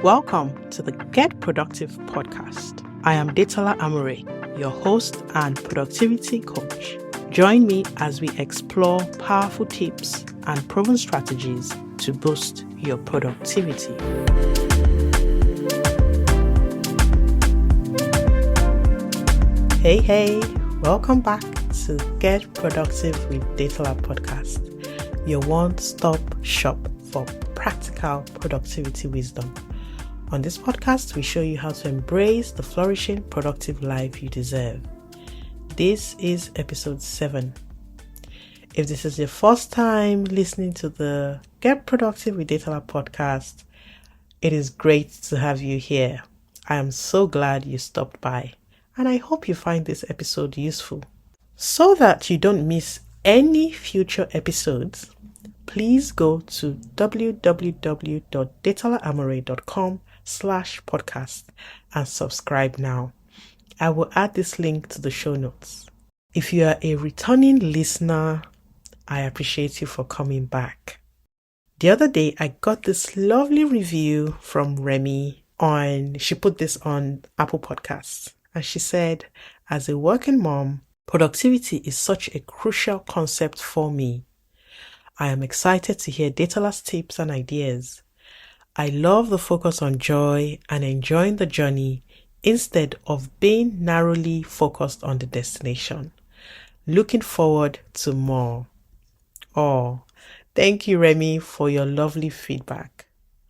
Welcome to the Get Productive podcast. I am Detola Amore, your host and productivity coach. Join me as we explore powerful tips and proven strategies to boost your productivity. Hey, welcome back to Get Productive with Detola podcast, your one-stop shop for practical productivity wisdom. On this podcast, we show you how to embrace the flourishing, productive life you deserve. This is episode 7. If this is your first time listening to the Get Productive with Detola podcast, it is great to have you here. I am so glad you stopped by, and I hope you find this episode useful. So that you don't miss any future episodes, please go to www.detolaamore.com/podcast and subscribe now. I will add this link to the show notes. If you are a returning listener, I appreciate you for coming back. The other day, I got this lovely review from Remy she put this on Apple Podcasts, and she said, as a working mom, productivity is such a crucial concept for me. I am excited to hear Detola's tips and ideas. I love the focus on joy and enjoying the journey instead of being narrowly focused on the destination. Looking forward to more. Oh, thank you, Remy, for your lovely feedback.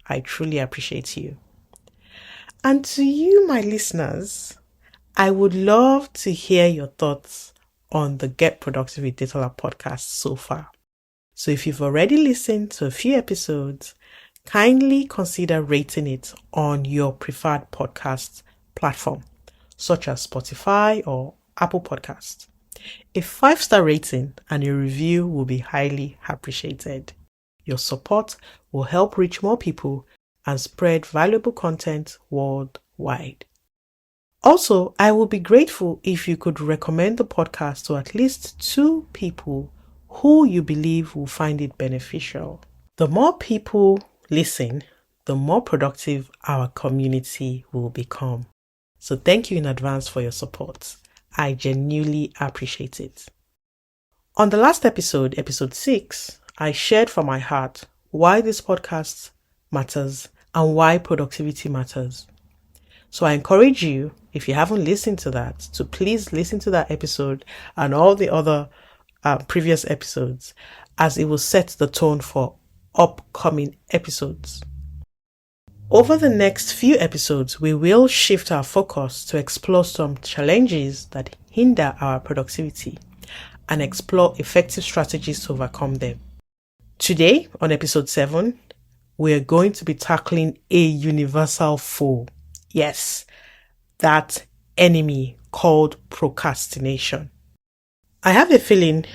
I truly appreciate you. And to you, my listeners, I would love to hear your thoughts on the Get Productive with Detola podcast so far. So if you've already listened to a few episodes, kindly consider rating it on your preferred podcast platform, such as Spotify or Apple Podcasts. A 5-star rating and a review will be highly appreciated. Your support will help reach more people and spread valuable content worldwide. Also, I will be grateful if you could recommend the podcast to at least 2 people who you believe will find it beneficial. The more people listen, the more productive our community will become. So thank you in advance for your support. I genuinely appreciate it. On the last episode, episode 6, I shared from my heart why this podcast matters and why productivity matters. So I encourage you, if you haven't listened to that, to please listen to that episode and all the other previous episodes, as it will set the tone for upcoming episodes. Over the next few episodes, we will shift our focus to explore some challenges that hinder our productivity and explore effective strategies to overcome them. Today, on episode 7, we are going to be tackling a universal foe. Yes, that enemy called procrastination. I have a feeling,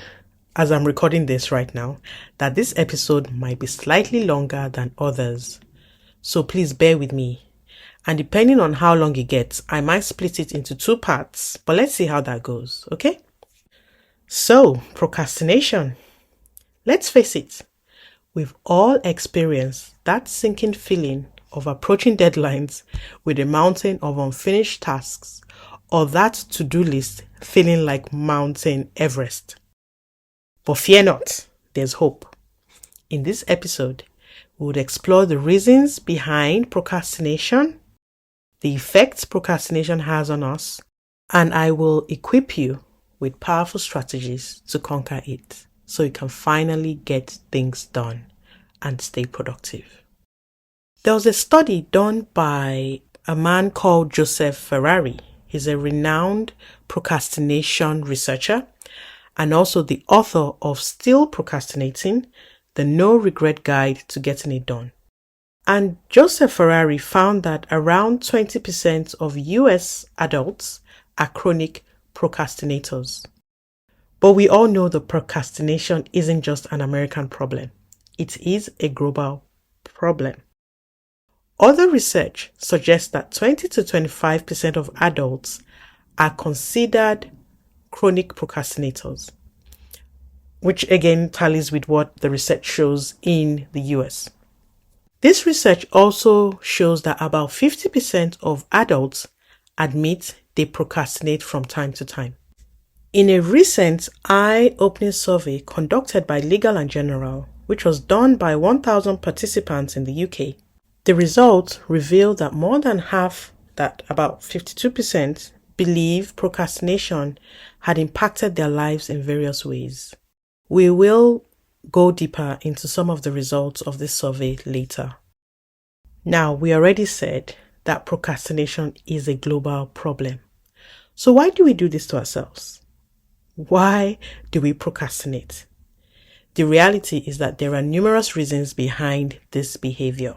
as I'm recording this right now, that this episode might be slightly longer than others. So please bear with me. And depending on how long it gets, I might split it into 2 parts, but let's see how that goes, okay? So, procrastination. Let's face it, we've all experienced that sinking feeling of approaching deadlines with a mountain of unfinished tasks, or that to-do list feeling like Mountain Everest. But fear not, there's hope. In this episode, we would explore the reasons behind procrastination, the effects procrastination has on us, and I will equip you with powerful strategies to conquer it so you can finally get things done and stay productive. There was a study done by a man called Joseph Ferrari. He's a renowned procrastination researcher and also the author of Still Procrastinating, the No Regret Guide to Getting It Done. And Joseph Ferrari found that around 20% of US adults are chronic procrastinators. But we all know that procrastination isn't just an American problem. It is a global problem. Other research suggests that 20 to 25% of adults are considered chronic procrastinators, which again tallies with what the research shows in the US. This research also shows that about 50% of adults admit they procrastinate from time to time. In a recent eye-opening survey conducted by Legal & General, which was done by 1,000 participants in the UK, the results revealed that more than half, that about 52%, believe procrastination had impacted their lives in various ways. We will go deeper into some of the results of this survey later. Now, we already said that procrastination is a global problem. So why do we do this to ourselves? Why do we procrastinate? The reality is that there are numerous reasons behind this behavior.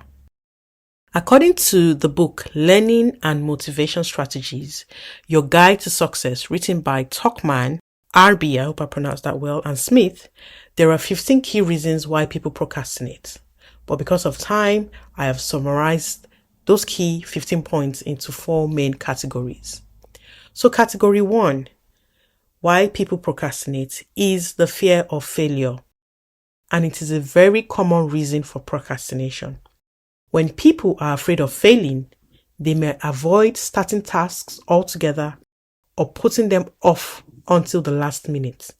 According to the book Learning and Motivation Strategies, Your Guide to Success, written by Tuckman, RB, I hope I pronounced that well, and Smith, there are 15 key reasons why people procrastinate. But because of time, I have summarized those key 15 points into 4 main categories. So category 1, why people procrastinate, is the fear of failure. And it is a very common reason for procrastination. When people are afraid of failing, they may avoid starting tasks altogether or putting them off until the last minute.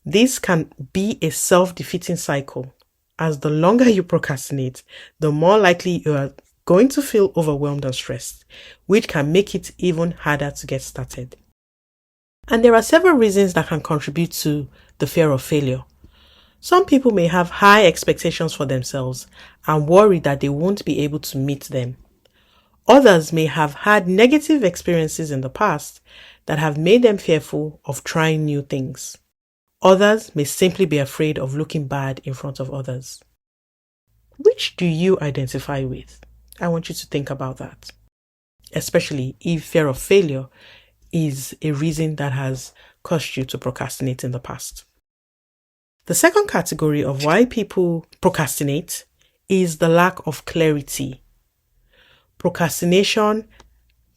This can be a self-defeating cycle, as the longer you procrastinate, the more likely you are going to feel overwhelmed and stressed, which can make it even harder to get started. And there are several reasons that can contribute to the fear of failure. Some people may have high expectations for themselves and worry that they won't be able to meet them. Others may have had negative experiences in the past that have made them fearful of trying new things. Others may simply be afraid of looking bad in front of others. Which do you identify with? I want you to think about that, especially if fear of failure is a reason that has caused you to procrastinate in the past. The second category of why people procrastinate is the lack of clarity. Procrastination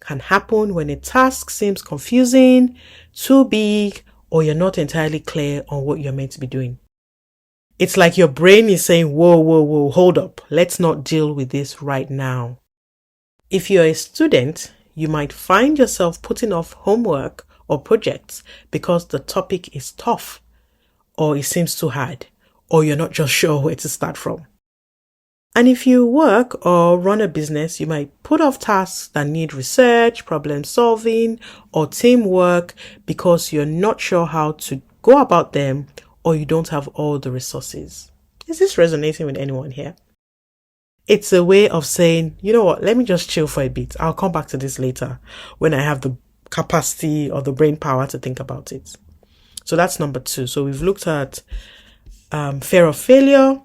can happen when a task seems confusing, too big, or you're not entirely clear on what you're meant to be doing. It's like your brain is saying, whoa, hold up. Let's not deal with this right now. If you're a student, you might find yourself putting off homework or projects because the topic is tough, or it seems too hard, or you're not just sure where to start from. And if you work or run a business, you might put off tasks that need research, problem solving, or teamwork because you're not sure how to go about them, or you don't have all the resources. Is this resonating with anyone here? It's a way of saying, you know what, let me just chill for a bit. I'll come back to this later when I have the capacity or the brain power to think about it. So that's number 2. So we've looked at fear of failure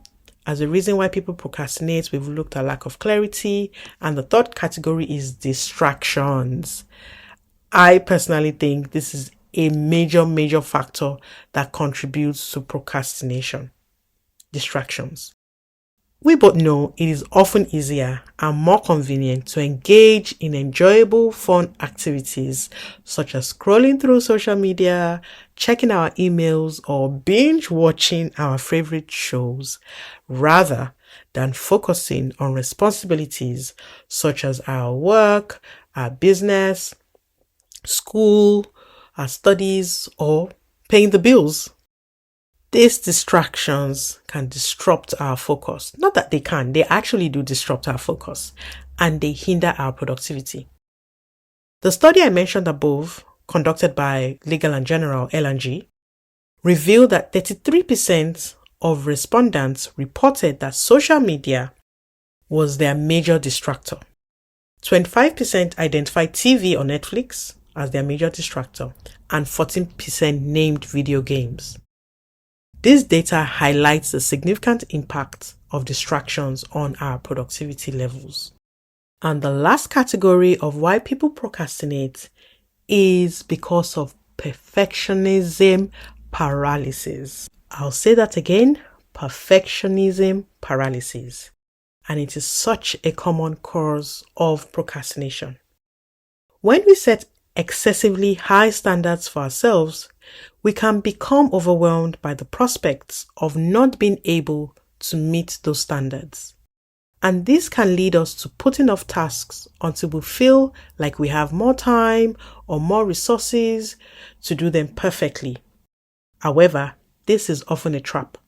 as a reason why people procrastinate. We've looked at lack of clarity. And the third category is distractions. I personally think this is a major factor that contributes to procrastination. Distractions. We both know it is often easier and more convenient to engage in enjoyable, fun activities such as scrolling through social media, checking our emails, or binge watching our favorite shows, rather than focusing on responsibilities such as our work, our business, school, our studies, or paying the bills. These distractions can disrupt our focus. Not that they can, they actually do disrupt our focus, and they hinder our productivity. The study I mentioned above, conducted by Legal & General, L&G, revealed that 33% of respondents reported that social media was their major distractor. 25% identified TV or Netflix as their major distractor, and 14% named video games. This data highlights the significant impact of distractions on our productivity levels. And the last category of why people procrastinate is because of perfectionism paralysis. I'll say that again, perfectionism paralysis. And it is such a common cause of procrastination. When we set excessively high standards for ourselves, we can become overwhelmed by the prospects of not being able to meet those standards. And this can lead us to putting off tasks until we feel like we have more time or more resources to do them perfectly. However, this is often a trap,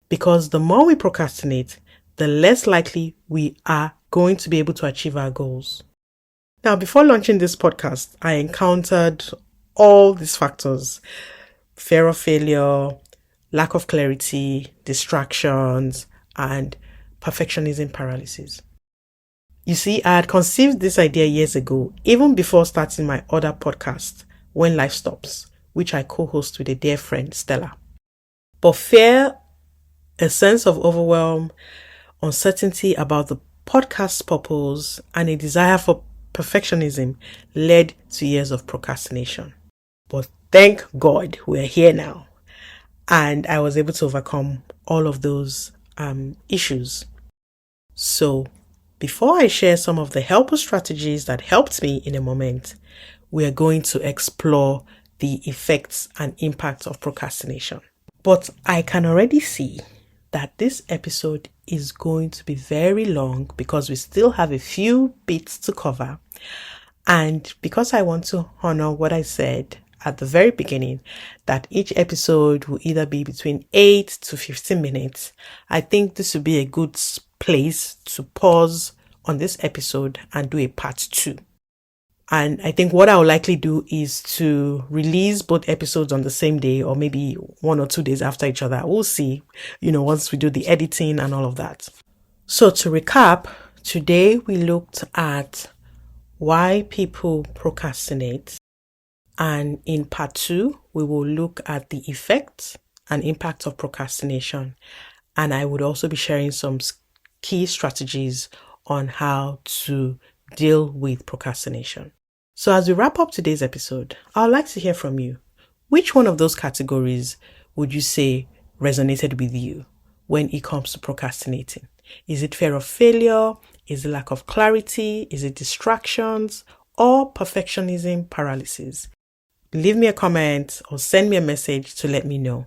because the more we procrastinate, the less likely we are going to be able to achieve our goals. Now, before launching this podcast, I encountered all these factors: fear of failure, lack of clarity, distractions, and perfectionism paralysis. You see, I had conceived this idea years ago, even before starting my other podcast, When Life Stops, which I co-host with a dear friend, Stella. But fear, a sense of overwhelm, uncertainty about the podcast's purpose, and a desire for perfectionism led to years of procrastination. But thank God we're here now, and I was able to overcome all of those issues. So before I share some of the helpful strategies that helped me in a moment, we are going to explore the effects and impacts of procrastination. But I can already see that this episode is going to be very long because we still have a few bits to cover. And because I want to honor what I said at the very beginning, that each episode will either be between 8 to 15 minutes, I think this would be a good place to pause on this episode and do a part 2. And I think what I will likely do is to release both episodes on the same day, or maybe 1 or 2 days after each other. We'll see, once we do the editing and all of that. So to recap, today we looked at why people procrastinate. And in part 2, we will look at the effects and impact of procrastination. And I would also be sharing some key strategies on how to deal with procrastination. So as we wrap up today's episode, I'd like to hear from you. Which one of those categories would you say resonated with you when it comes to procrastinating? Is it fear of failure? Is it lack of clarity? Is it distractions? Or perfectionism paralysis? Leave me a comment or send me a message to let me know.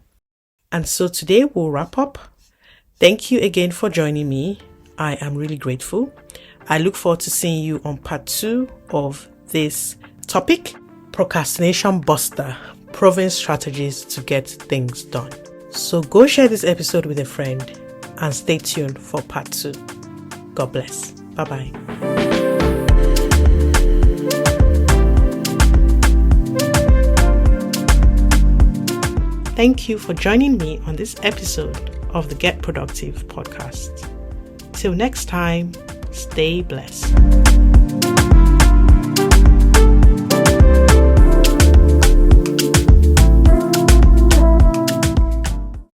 And so today we'll wrap up. Thank you again for joining me. I am really grateful. I look forward to seeing you on part 2 of this topic, Procrastination Buster, proven strategies to get things done. So go share this episode with a friend and stay tuned for part 2. God bless. Bye-bye. Thank you for joining me on this episode of the Get Productive podcast. Till next time, stay blessed.